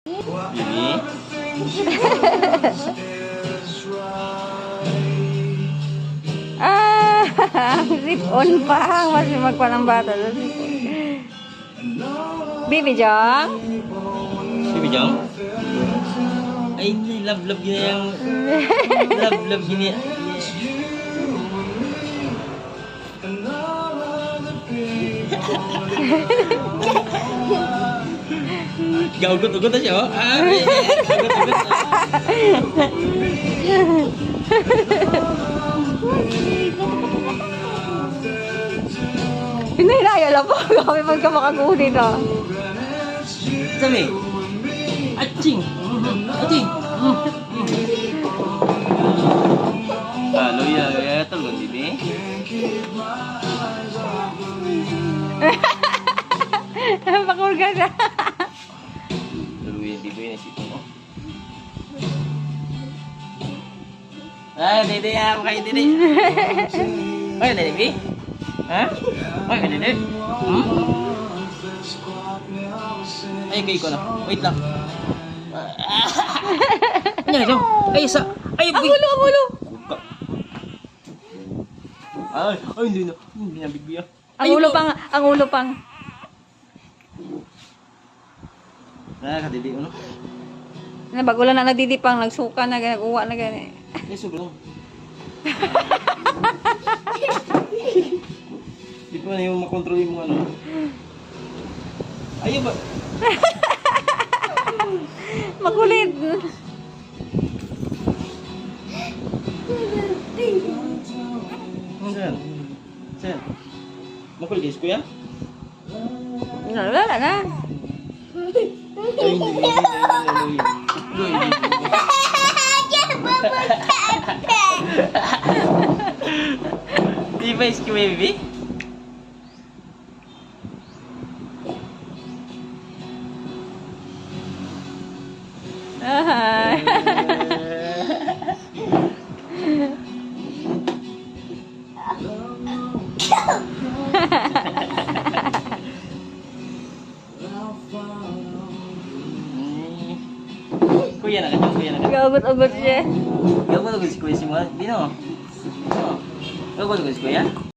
Bibi? Rip-on pa. Masih magpa ng bata. Bibi Jong? Bibi Jong? Ay, love-love yun yung... Love-love yun yung... Gaugot-ugot na siya, oh. Gaugot-ugot na. Hinahiraya lang po kami pagka makaguho dito. Sabi, aching! Aching! Loya, ito lang, Bibi. Pakurga ka. Loya, Bibi, nasito mo. Dede, ako kayo, Dede. Okay, Dede, Bibi? Ha? Okay, Dede? Ay, kayo ko na. Wait lang. Ano ito? Ay, isa. Ay, Ang ulo, ang ulo. Ay, hindi na. Hindi na, Bibi. Ang ulo pang, ang ulo pang. Nakakadidi, ano? Bago lang na nagdidipang, nagsuka na, nag-uwa na gani. Ay, sobrang. Di pa na yung makontrol yung mga ano. Ayaw ba? Makulit. Saan? Saan? Makulit guys, kuya? Wala na. Ay, hindi. Di ba iski baby? Kuya na ka, kuya na ka. Gagot-ugot siya. Gawa ko si kuya si mo. Dino. Gawa ko si kuya.